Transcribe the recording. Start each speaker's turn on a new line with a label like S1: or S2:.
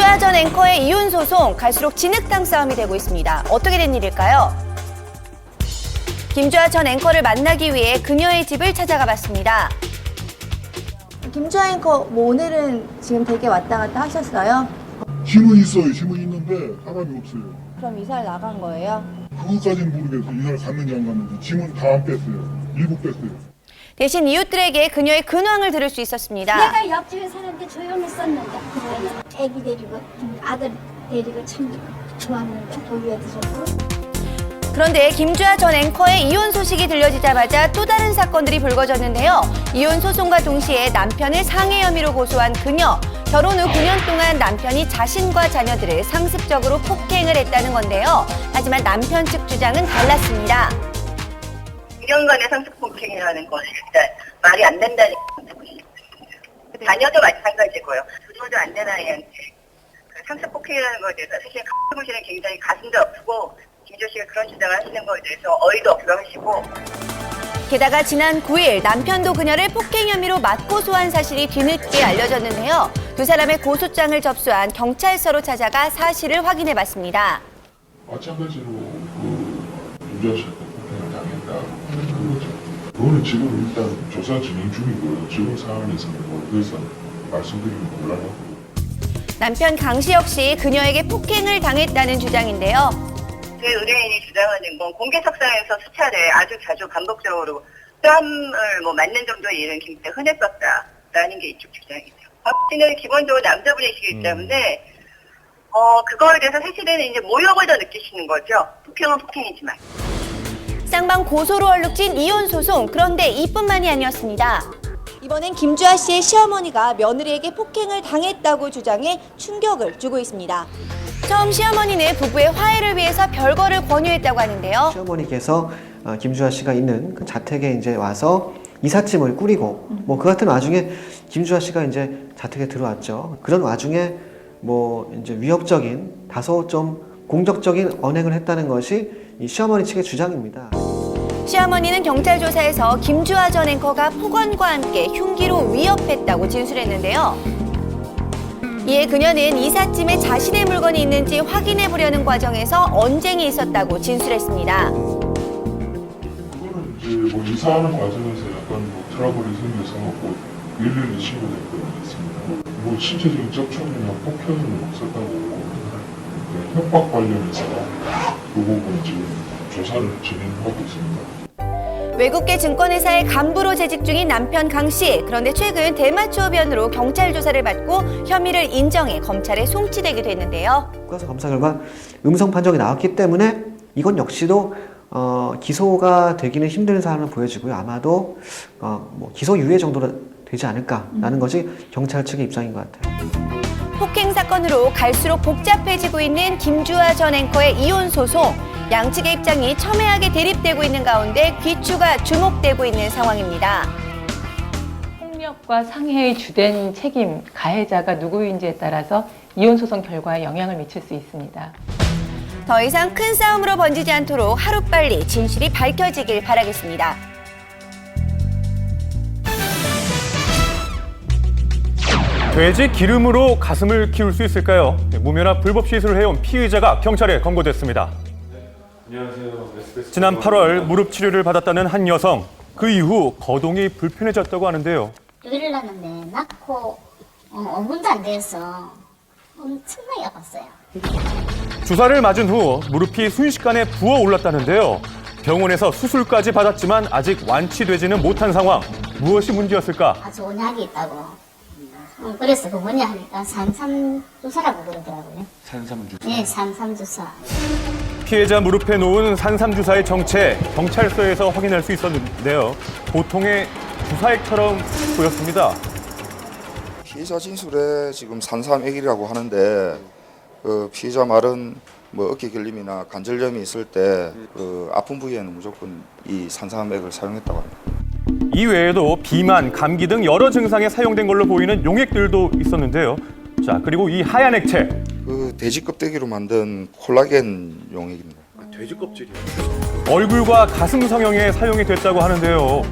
S1: 김주아 전 앵커의 이혼 소송 갈수록 진흙탕 싸움이 되고 있습니다. 어떻게 된 일일까요? 김주아 전 앵커를 만나기 위해 그녀의 집을 찾아가 봤습니다.
S2: 김주아 앵커, 오늘은 지금 댁에 왔다 갔다 하셨어요?
S3: 짐은 있어요. 짐은 있는데 사람이 없어요.
S2: 그럼 이사를 나간 거예요?
S3: 그것까지는 모르겠어요. 이사를 갔는지 안 갔는지. 짐은 다 안 뺐어요. 일부 뺐어요.
S1: 대신 이웃들에게 그녀의 근황을 들을 수 있었습니다.
S4: 내가 옆집에 사는데 조용했었는데 애기 데리고 아들 데리고 참 좋았는데 돌려도 좋고.
S1: 그런데 김주아 전 앵커의 이혼 소식이 들려지자마자 또 다른 사건들이 불거졌는데요. 이혼 소송과 동시에 남편을 상해 혐의로 고소한 그녀. 결혼 후 9년 동안 남편이 자신과 자녀들을 상습적으로 폭행을 했다는 건데요. 하지만 남편 측 주장은 달랐습니다.
S5: 2년간의 상습폭행이라는 것이 일단 말이 안 된다는 거죠. 자녀도 마찬가지고요. 부모도 안 된 아이한테 상습폭행이라는 것에 대해서 사실 강태구 씨는 굉장히 가슴도 아프고 김주아 씨가 그런 주장을 하시는 것에 대해서 어이도 없어 하시고
S1: 게다가 지난 9일 남편도 그녀를 폭행 혐의로 맞고소한 사실이 뒤늦게 알려졌는데요. 두 사람의 고소장을 접수한 경찰서로 찾아가 사실을 확인해봤습니다.
S3: 마찬가지로 김주아 씨가 폭행을 당했다 하는 거죠. 그거는 지금 일단 조사 진행 중이고요. 지금 상황에서는 더 이상 말씀드리면 곤란하고.
S1: 남편 강 씨 역시 그녀에게 폭행을 당했다는 주장인데요.
S5: 제 의뢰인이 주장하는 건 공개석상에서 수차례 아주 자주 반복적으로 뺨을 맞는 정도의 일은 굉장히 흔했었다라는 게 이쪽 주장이죠. 박 씨는 기본적으로 남자분이시기 때문에 그거에 대해서 사실은 이제 모욕을 더 느끼시는 거죠. 폭행은 폭행이지만.
S1: 쌍방 고소로 얼룩진 이혼 소송. 그런데 이뿐만이 아니었습니다.
S2: 이번엔 김주아 씨의 시어머니가 며느리에게 폭행을 당했다고 주장해 충격을 주고 있습니다.
S1: 처음 시어머니는 부부의 화해를 위해서 별거를 권유했다고 하는데요.
S6: 시어머니께서 김주아 씨가 있는 그 자택에 이제 와서 이삿짐을 꾸리고 뭐 그 같은 와중에 김주아 씨가 이제 자택에 들어왔죠. 그런 와중에 뭐 이제 위협적인 다소 좀 공격적인 언행을 했다는 것이 이 시어머니 측의 주장입니다.
S1: 시어머니는 경찰 조사에서 김주아 전 앵커가 폭언과 함께 흉기로 위협했다고 진술했는데요. 이에 그녀는 이삿짐에 자신의 물건이 있는지 확인해 보려는 과정에서 언쟁이 있었다고 진술했습니다.
S3: 그거는 이제 뭐 이사하는 과정에서 약간 뭐 트러블이 생겨서 뭐 112 신고된 거 있습니다. 뭐 신체적인 접촉이나 폭행은 없었다고 협박 관련해서 그 부분 지금 조사를 진행하고 있습니다.
S1: 외국계 증권회사의 간부로 재직 중인 남편 강 씨. 그런데 최근 대마초변으로 경찰 조사를 받고 혐의를 인정해 검찰에 송치되기도 했는데요.
S6: 국가서 검사 결과 음성 판정이 나왔기 때문에 이건 역시도 기소가 되기는 힘든 사안을 보여지고요. 아마도 뭐 기소 유예 정도로 되지 않을까라는 것이 경찰 측의 입장인 것 같아요.
S1: 폭행 사건으로 갈수록 복잡해지고 있는 김주아 전 앵커의 이혼 소송. 양측의 입장이 첨예하게 대립되고 있는 가운데 귀추가 주목되고 있는 상황입니다.
S7: 폭력과 상해의 주된 책임, 가해자가 누구인지에 따라서 이혼 소송 결과에 영향을 미칠 수 있습니다.
S1: 더 이상 큰 싸움으로 번지지 않도록 하루빨리 진실이 밝혀지길 바라겠습니다.
S8: 돼지 기름으로 가슴을 키울 수 있을까요? 무면허 불법 시술을 해온 피의자가 경찰에 검거됐습니다. 지난 8월 무릎 치료를 받았다는 한 여성. 그 이후 거동이 불편해졌다고 하는데요.
S4: 요리를 하는데 낳고 5분도 안 돼서 엄청나게 아팠어요.
S8: 주사를 맞은 후 무릎이 순식간에 부어올랐다는데요. 병원에서 수술까지 받았지만 아직 완치되지는 못한 상황. 무엇이 문제였을까?
S4: 아주 온약이 있다고. 그래서 그 뭐냐 하니까 산삼주사라고 그러더라고요. 산삼주사? 네, 산삼주사.
S8: 피해자 무릎에 놓은 산삼주사의 정체, 경찰서에서 확인할 수 있었는데요. 보통의 주사액처럼 보였습니다.
S9: 피해자 진술에 지금 산삼액이라고 하는데 그 피해자 말은 뭐 어깨 결림이나 관절염이 있을 때 그 아픈 부위에는 무조건 이 산삼액을 사용했다고 합니다.
S8: 이 외에도 비만, 감기 등 여러 증상에 사용된 걸로 보이는 용액들도 있었는데요. 자, 그리고 이 하얀 액체.
S9: 그 돼지 껍데기로 만든 콜라겐 용액입니다.
S8: 얼굴과 가슴 성형에 사용이 됐다고 하는데요.